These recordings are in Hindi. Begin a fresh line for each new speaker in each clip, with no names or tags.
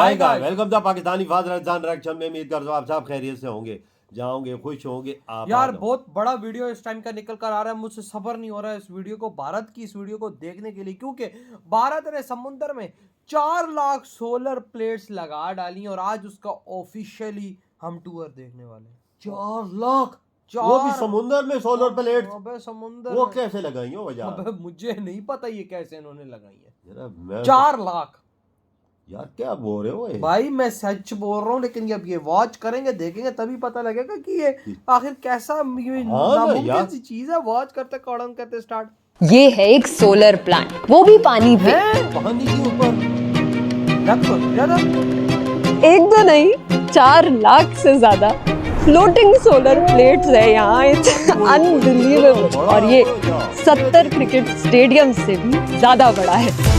आएगा। Welcome the Pakistani father Ramzan reaction में। उम्मीद करता हूं आप सब खैरियत से होंगे, जाओगे खुश होंगे।
यार बहुत बड़ा वीडियो इस टाइम का निकल कर आ रहा है, मुझसे सब्र नहीं हो रहा है इस वीडियो को, भारत की इस वीडियो को देखने के लिए, क्योंकि भारत ने समुद्र में 4 लाख सोलर प्लेट्स लगा डाली और आज उसका ऑफिशियली हम टूर देखने वाले हैं।
4 लाख, वो भी समुद्र में सोलर प्लेट।
अबे समुद्र
वो कैसे लगाई हो वजह?
अबे मुझे नहीं पता ये कैसे इन्होंने लगाई है। 4 लाख
यार क्या बोल रहे हो
भाई, मैं सच बोल रहा हूँ, लेकिन अब ये वॉच करेंगे देखेंगे तभी पता लगेगा कि ये आखिर कैसा नामुमकिन सी चीज है। वॉच करते कौड़न करते स्टार्ट।
ये है एक सोलर प्लांट, वो भी पानी पे।
पानी के ऊपर
एक दो नहीं, 4 लाख से ज्यादा फ्लोटिंग सोलर प्लेट्स है यहाँ। It's unbelievable. और ये 70 क्रिकेट स्टेडियम से भी ज्यादा बड़ा है।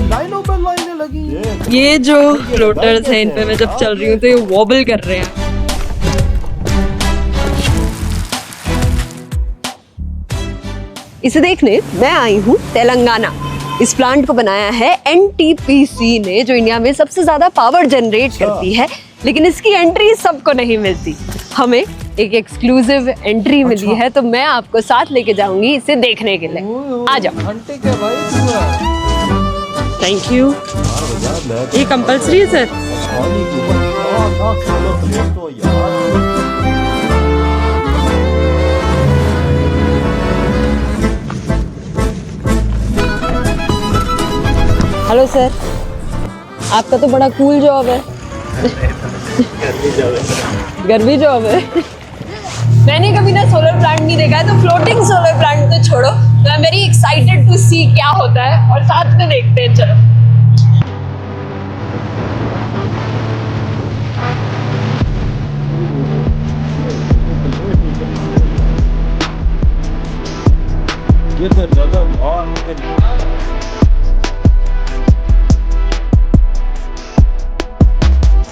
लाइनों पे लाइनें लगी।
ये जो फ्लोटर्स हैं, इन पे मैं जब चल रही हूँ तो ये वॉबल कर रहे हैं। इसे देखने मैं आई हूँ तेलंगाना। इस प्लांट को बनाया है एनटीपीसी ने, जो इंडिया में सबसे ज्यादा पावर जनरेट करती है। लेकिन इसकी एंट्री सबको नहीं मिलती, हमें एक एक्सक्लूसिव एंट्री मिली है, तो मैं आपको साथ लेके जाऊंगी इसे देखने के लिए। आ जाओ।
घंटे के भाई,
थैंक यू। ये कंपल्सरी है सर? हेलो सर, आपका तो बड़ा कूल जॉब है। गर्मी जॉब है। मैंने कभी ना सोलर प्लांट नहीं देखा है, तो फ्लोटिंग सोलर प्लांट तो छोड़ो, तो I am very excited to see क्या होता है, और साथ में देखते हैं। चलो।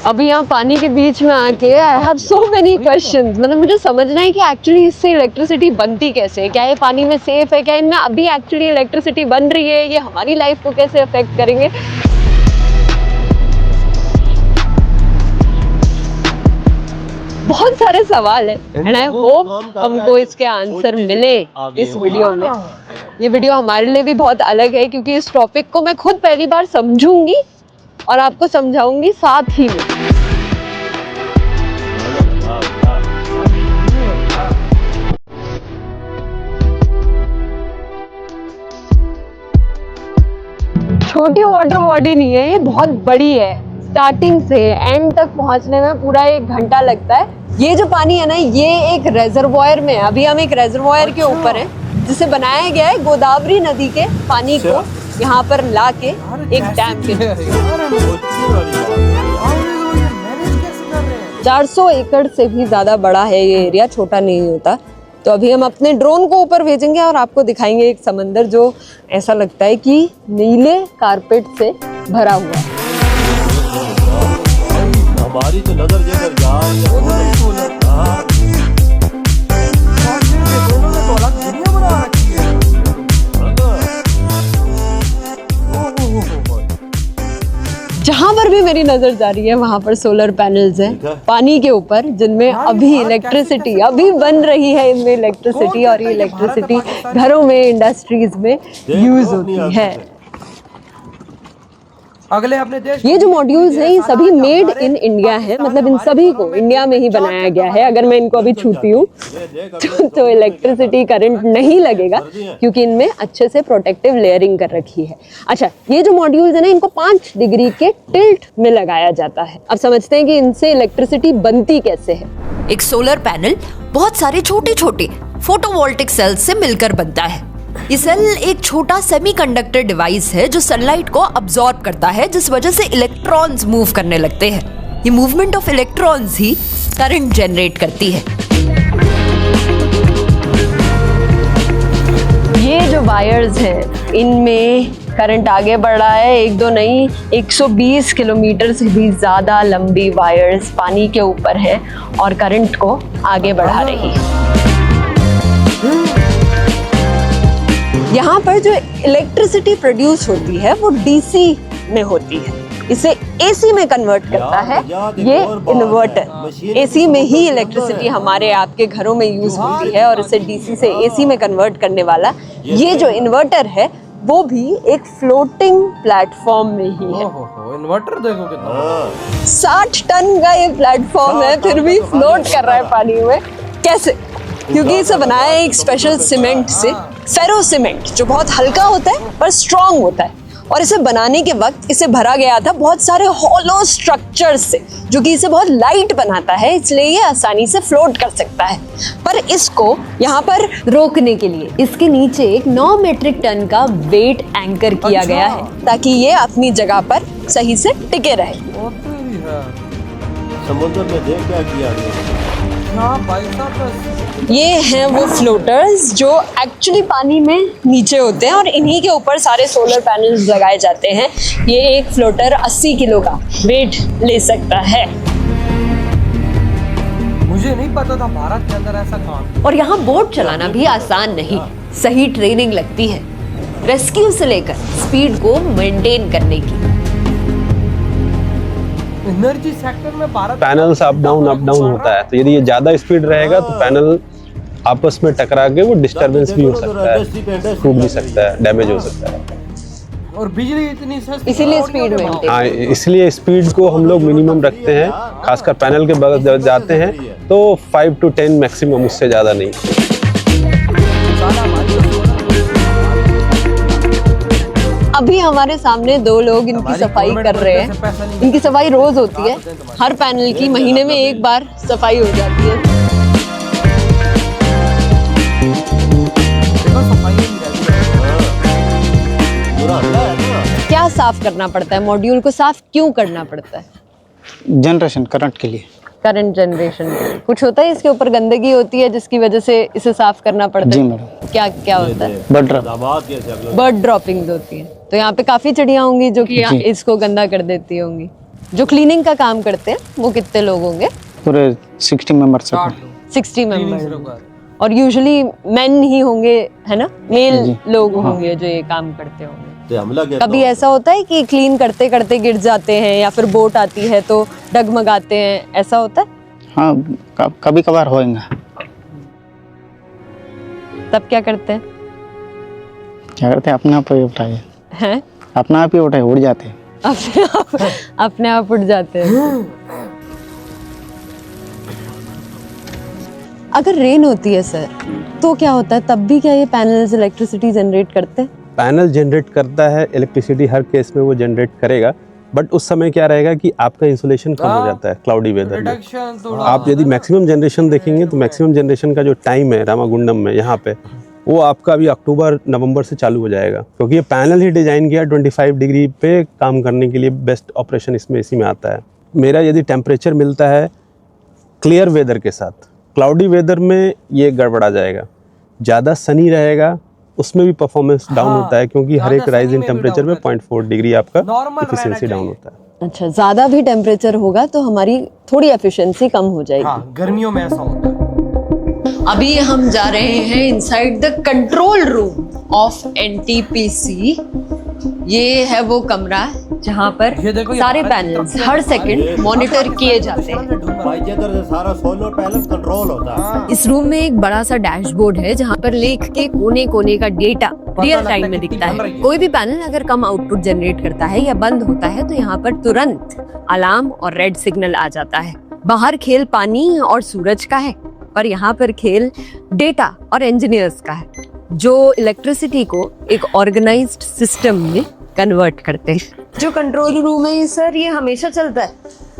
अभी यहाँ पानी के बीच में आके I have so many questions. मतलब मुझे समझना है कि एक्चुअली इससे इलेक्ट्रिसिटी बनती कैसे है, क्या ये पानी में सेफ है, क्या इनमें अभी एक्चुअली इलेक्ट्रिसिटी बन रही है, ये हमारी लाइफ को कैसे अफेक्ट करेंगे। बहुत सारे सवाल है एंड आई होप हमको इसके आंसर मिले इस वीडियो में। ये वीडियो हमारे लिए भी बहुत अलग है, क्योंकि इस टॉपिक को मैं खुद पहली बार समझूंगी और आपको समझाऊंगी साथ ही में। छोटी वाटर बॉडी नहीं है, ये बहुत बड़ी है। स्टार्टिंग से एंड तक पहुंचने में पूरा 1 घंटा लगता है। ये जो पानी है ना, ये एक रेजर्वॉयर में है। अभी हम एक रेजर्वॉयर के ऊपर है, जिसे बनाया गया है गोदावरी नदी के पानी को यहाँ पर ला के एक डैम के। 400 एकड़ से भी ज्यादा बड़ा है ये एरिया, छोटा नहीं होता। तो अभी हम अपने ड्रोन को ऊपर भेजेंगे और आपको दिखाएंगे एक समंदर जो ऐसा लगता है कि नीले कारपेट से भरा हुआ है।
हमारी तो नजर जेकर जा रही है।
जहाँ पर भी मेरी नजर जा रही है वहाँ पर सोलर पैनल्स हैं पानी के ऊपर, जिनमें अभी इलेक्ट्रिसिटी अभी बन रही है। इनमें इलेक्ट्रिसिटी, और ये इलेक्ट्रिसिटी घरों में, इंडस्ट्रीज में यूज होती है।
अगले अपने देश
ये जो मॉड्यूल्स हैं, ये सभी मेड इन इंडिया है। मतलब इन सभी को इंडिया में ही बनाया गया है। अगर मैं इनको अभी छूती हूँ तो इलेक्ट्रिसिटी करंट नहीं लगेगा, क्योंकि इनमें अच्छे से प्रोटेक्टिव लेयरिंग कर रखी है। अच्छा, ये जो मॉड्यूल्स है ना, इनको 5 डिग्री के टिल्ट में लगाया जाता है। अब समझते हैं कि इनसे इलेक्ट्रिसिटी बनती कैसे है।
एक सोलर पैनल बहुत सारे छोटे छोटे फोटोवोल्टिक सेल्स से मिलकर बनता है। ये सेल एक छोटा सेमीकंडक्टर डिवाइस है जो सनलाइट को अब्सॉर्ब करता है, जिस वजह से इलेक्ट्रॉन्स मूव करने लगते हैं। ये movement of electrons he current generate करती है।
ये जो वायर्स हैं, इनमें करंट आगे बढ़ रहा है। 1-2 नहीं, 120 किलोमीटर से भी ज्यादा लंबी वायर्स पानी के ऊपर है और करंट को आगे बढ़ा रही है। यहाँ पर जो इलेक्ट्रिसिटी प्रोड्यूस होती है वो डीसी में होती है। इसे एसी में कन्वर्ट करता है ये इन्वर्टर। एसी में ही इलेक्ट्रिसिटी हमारे आपके घरों में यूज होती है और इसे डीसी से एसी में कन्वर्ट करने वाला ये जो इन्वर्टर है वो भी एक फ्लोटिंग प्लेटफॉर्म में ही है।
इन्वर्टर देखो कितना
60 टन का ये प्लेटफॉर्म है फिर भी फ्लोट कर रहा है पानी में। कैसे? क्योंकि इसे बनाया है एक स्पेशल सीमेंट से, फेरो सीमेंट, जो बहुत हल्का होता है पर स्ट्रॉन्ग होता है। और इसे बनाने के वक्त इसे भरा गया था बहुत सारे हॉलो स्ट्रक्चर से, जो कि इसे बहुत लाइट बनाता है, इसलिए ये आसानी से फ्लोट कर सकता है। पर इसको यहाँ पर रोकने के लिए इसके नीचे एक 9 मीट्रिक टन का वेट एंकर किया गया है ताकि ये अपनी जगह पर सही से टिके रहे।
समुद्र में देख क्या किया
ये हैं वो फ्लोटर्स जो एक्चुअली पानी में नीचे होते हैं और इन्हीं के ऊपर सारे सोलर पैनल्स लगाए जाते हैं। ये एक फ्लोटर 80 किलो का वेट ले सकता है।
मुझे नहीं पता था भारत के अंदर ऐसा काम।
और यहाँ बोट चलाना भी आसान नहीं, सही ट्रेनिंग लगती है, रेस्क्यू से लेकर स्पीड को मेंटेन करने की।
एनर्जी सेक्टर में भारत
पैनल्स अप डाउन होता है, तो यदि ये ज्यादा स्पीड रहेगा तो पैनल आपस में टकरा के वो डिस्टर्बेंस भी हो सकता है, टूट भी सकता है, डैमेज हो सकता है।
और बिजली इतनी सस्ती,
इसीलिए स्पीड मेंटेन।
हाँ, इसलिए स्पीड को हम लोग मिनिमम रखते हैं, खासकर पैनल के बगल जब जाते हैं तो 5 to 10 मैक्सिमम, उससे ज्यादा नहीं।
अभी हमारे सामने 2 लोग इनकी सफाई कर रहे हैं। इनकी सफाई रोज होती है, हर पैनल की महीने में एक बार सफाई हो जाती है। क्या साफ करना पड़ता है? मॉड्यूल को साफ क्यों करना पड़ता है?
जनरेशन, करंट के लिए,
करंट जनरेशन के लिए। कुछ होता है इसके ऊपर गंदगी होती है जिसकी वजह से इसे साफ करना पड़ता है?
जी मैडम।
क्या क्या होता है?
बर्ड
ड्रॉपिंग्स होती है। तो यहाँ पे काफी चिड़िया होंगी जो कि इसको गंदा कर देती होंगी। जो क्लीनिंग का काम करते हैं वो कितने लोग होंगे?
पूरे 60 मेंबर्स।
60 मेंबर। और यूजुअली मेन ही होंगे, है ना? मेल लोग होंगे जो ये काम करते होंगे। कभी ऐसा होता है कि क्लीन करते करते गिर जाते हैं या फिर बोट आती है तो डगमगाते हैं, ऐसा होता है?
हाँ, कभी कभार होएगा।
तब क्या करते हैं?
क्या करते हैं? अपने आप ही उठाए
हैं?
अपने आप ही उठाए, उड़ जाते हैं।
अपने आप उड़ जाते हैं। अगर रेन होती है सर तो क्या होता है? तब भी क्या ये पैनल्स इलेक्ट्रिसिटी जनरेट करते हैं?
पैनल जनरेट करता है इलेक्ट्रिसिटी, हर केस में वो जनरेट करेगा, बट उस समय क्या रहेगा कि आपका इंसुलेशन कम हो जाता है क्लाउडी वेदर में। आप यदि मैक्सिमम जनरेशन देखेंगे तो मैक्सिमम जनरेशन का जो टाइम है रामागुंडम में यहाँ पे, वो आपका अभी अक्टूबर नवंबर से चालू हो जाएगा, क्योंकि ये पैनल ही डिजाइन किया 25 डिग्री पे काम करने के लिए। बेस्ट ऑपरेशन इसमें इसी में आता है। मेरा यदि टेम्परेचर मिलता है क्लियर वेदर के साथ, क्लाउडी वेदर में ये गड़बड़ा जाएगा। ज़्यादा सनी रहेगा उसमें भी परफॉर्मेंस डाउन होता है, क्योंकि हर एक राइज इन टेम्परेचर में 0.4 डिग्री आपका एफिशिएंसी डाउन होता है।
अच्छा, ज्यादा भी टेम्परेचर होगा तो हमारी थोड़ी एफिशिएंसी कम हो जाएगी।
हाँ, गर्मियों में ऐसा होता है।
अभी हम जा रहे हैं inside the control room of NTPC. ये है वो कमरा जहाँ पर सारे पैनल्स हर सेकंड मॉनिटर किए जाते हैं।
सारा सोलर पैनल कंट्रोल होता है।
इस रूम में एक बड़ा सा डैशबोर्ड है जहाँ पर लेख के कोने कोने का डेटा रियल टाइम में दिखता है। कोई भी पैनल अगर कम आउटपुट जनरेट करता है या बंद होता है तो यहाँ पर तुरंत अलार्म और रेड सिग्नल आ जाता है। बाहर खेल पानी और सूरज का है, पर यहाँ पर खेल डेटा और इंजीनियर्स का है, जो इलेक्ट्रिसिटी को एक ऑर्गेनाइज्ड सिस्टम में कन्वर्ट करते हैं। जो कंट्रोल रूम है सर, ये हमेशा चलता है?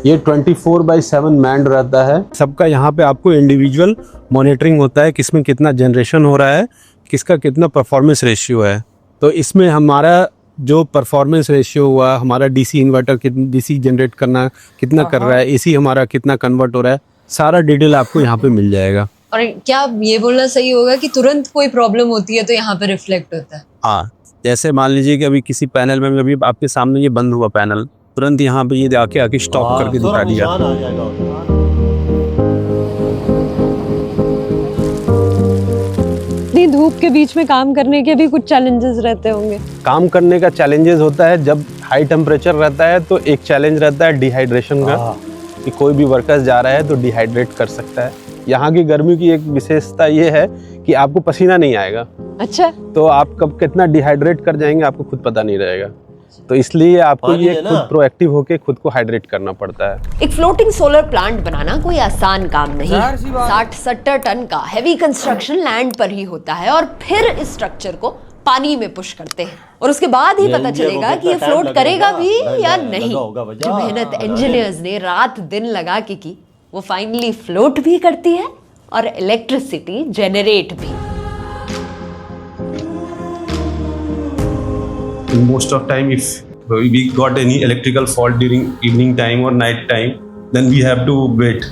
ये 24/7 मैन्ड रहता है। सबका यहाँ पे आपको इंडिविजुअल मॉनिटरिंग होता है, किसमें कितना जनरेशन हो रहा है, किसका कितना परफॉर्मेंस रेशियो है। तो इसमें हमारा जो परफॉर्मेंस रेशियो हुआ, हमारा डीसी इन्वर्टर डीसी जनरेट करना कितना कर रहा है, एसी हमारा कितना कन्वर्ट हो रहा है, सारा डिटेल आपको यहाँ पे मिल जाएगा।
और क्या ये बोलना सही होगा कि तुरंत कोई प्रॉब्लम होती है तो यहाँ पे रिफ्लेक्ट होता है?
हाँ, जैसे मान लीजिए कि अभी किसी पैनल में अभी आपके सामने ये बंद हुआ पैनल, तुरंत यहाँ पे ये आके स्टॉप करके दिखा दिया।
धूप के बीच में काम करने के भी कुछ चैलेंजेस रहते होंगे?
काम करने का चैलेंजेस होता है जब हाई टेम्परेचर रहता है तो एक चैलेंज रहता है डिहाइड्रेशन का, कि कोई भी वर्कर्स जा रहा है तो डिहाइड्रेट कर सकता है। यहाँ की गर्मी की एक विशेषता ये है कि आपको पसीना नहीं आएगा,
अच्छा,
तो आप कब कितना डिहाइड्रेट कर जाएंगे आपको खुद पता नहीं रहेगा। तो इसलिए आपको
पानी
ये
है ना।
खुद प्रोएक्टिव होके खुद को हाइड्रेट करना पड़ता है।
एक फ्लोटिंग सोलर प्लांट बनाना कोई आसान काम नहीं
जाहिर सी
है।
बात
60-70 टन का हैवी कंस्ट्रक्शन लैंड पर ही होता है और फिर इस स्ट्रक्चर को पानी में पुश करते हैं और उसके बाद ही
ये
पता
इंडिया को
चलेगा कि ये
कितना
फ्लोट
टाइम
करेगा
लगेगा?
भी या
लगा
नहीं।
होगा भैया।
जो मेहनत इंजीनियर्स ने रात दिन लगा के की वो फाइनली फ्लोट भी करती है और इलेक्ट्रिसिटी जनरेट भी।
Most of time if we got any electrical fault during evening time or night time, then we have to wait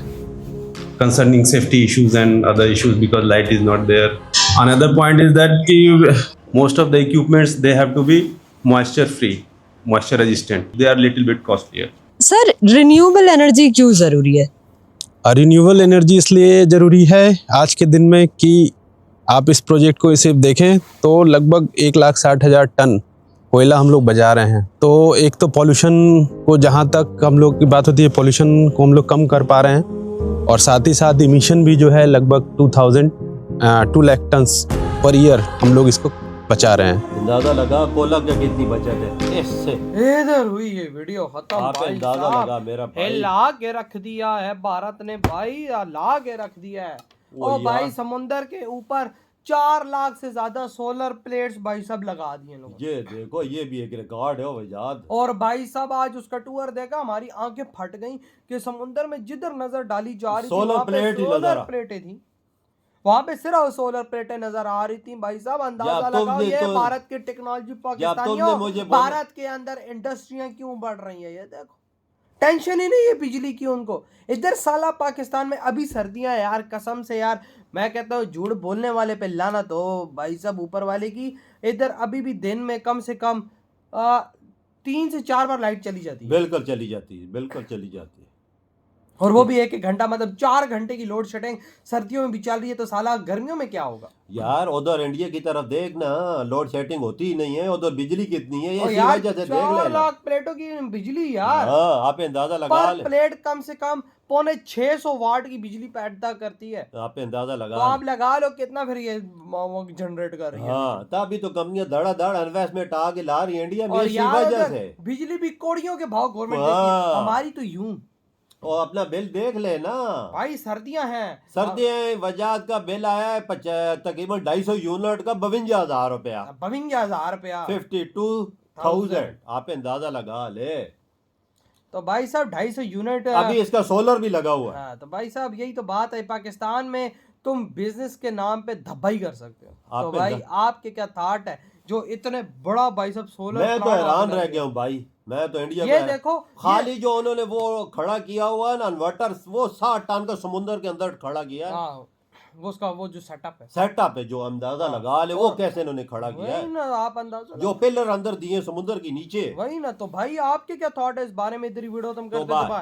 concerning safety issues and other issues because light is not there. Another point is that most of the equipments they have to be moisture free, moisture resistant. They are little bit costlier.
Sir renewable energy क्यों जरूरी है?
रिन्यूएबल एनर्जी इसलिए ज़रूरी है आज के दिन में कि आप इस प्रोजेक्ट को सिर्फ देखें तो लगभग 1,60,000 टन कोयला हम लोग बचा रहे हैं। तो एक तो पॉल्यूशन को, जहाँ तक हम लोग की बात होती है, पॉल्यूशन को हम लोग कम कर पा रहे हैं और साथ ही साथ इमिशन भी जो है लगभग 2 लाख टन पर ईयर हम लोग इसको बचा रहे हैं।
अंदाजा लगा कोयला की कितनी बचत है इससे।
इधर हुई ये वीडियो खत्म।
आप
भाई
अंदाजा
साहब,
लगा मेरा भाई।
हिला के रख दिया है भारत ने भाई, ला के रख दिया है।
वो
और भाई
यार।
समुंदर के ऊपर 4 लाख से ज्यादा सोलर प्लेट्स भाई सब लगा दिए लोगों ने।
ये देखो ये भी एक रिकॉर्ड है वजाद।
और भाई साहब आज उसका टूर देखा, हमारी आंखें फट गईं कि समुंदर में जिधर नजर डाली जा रही थी
सोलर
वहां पे
प्लेट ही नजर
सोलर
आ-
प्लेटें थी, वहां पे सिर्फ सोलर प्लेटें नजर आ रही थी। भाई साहब अंदाजा
या तुमने
लगाओ ये
तो-
भारत की टेक्नोलॉजी
तुमने
पाकिस्तानियों,
मुझे बोला-
भारत के अंदर इंडस्ट्रियां क्यों बढ़ रही है ये देखो। टेंशन ही नहीं है बिजली की उनको। इधर साला पाकिस्तान में अभी सर्दियां है यार, कसम से यार मैं कहता हूँ झूठ बोलने वाले पे लानत हो भाई साहब ऊपर वाले की। इधर अभी भी दिन में कम से कम 3 से 4 बार लाइट चली जाती है,
बिल्कुल चली जाती है, बिल्कुल चली जाती है।
और वो भी 1-1 घंटा, मतलब 4 घंटे की लोड शेडिंग सर्दियों में भी चल रही है, तो साला गर्मियों में क्या होगा
यार उधर इंडिया की तरफ देख ना, लोड शेडिंग होती ही नहीं है, उधर बिजली कितनी है, ये
और
इसी
यार
वजह से देख
4
लेना।
लाख प्लेटों की बिजली यार,
हाँ आप अंदाजा लगा
पर
ले,
प्लेट कम से कम 650 वाट की बिजली पैदा करती है।
आप अंदाजा
तो
लगा
आप लगा लो कितना फिर ये जनरेट कर रही है।
हाँ तभी तो कंपनियां धड़ा इन्वेस्टमेंट आगे ला रही है इंडिया में
और
इसी
यार
वजह
अगर
से।
बिजली भी कौड़ियों के भाव गवर्नमेंट देती है,
हाँ।
हमारी तो यूं
और अपना बिल देख ले ना,
भाई सर्दियां हैं,
सर्दियाँ वजाद का बिल आया है तकरीबन 250 यूनिट का 52,000 रुपया,
52,000 रुपया।
52,000 आप अंदाजा लगा ले।
तो भाई साहब 250 यूनिट
अभी इसका सोलर भी लगा हुआ है।
हाँ, तो भाई साहब यही तो बात है, पाकिस्तान में तुम बिजनेस के नाम पे धब्बाई कर सकते हो।
आप
तो
पे
भाई आपके क्या थाट है जो इतने बड़ा भाई साहब सोलर
मैं तो हैरान रह गया हूँ भाई, मैं तो इंडिया
ये
में
देखो
खाली जो उन्होंने वो खड़ा किया हुआ है ना इन्वर्टर, वो 60 टन का समुद्र के अंदर खड़ा किया है।
हाँ, वो उसका वो जो सेटअप है
सेटअप है, जो अंदाजा लगा ले वो कैसे इन्होंने खड़ा किया
वही
है,
ना, आप अंदाजा
जो पिलर अंदर दिए समुद्र के नीचे।
वही ना। तो भाई आपके क्या थॉट है इस बारे में, इधर वीडियो तुम
तो
करते हो।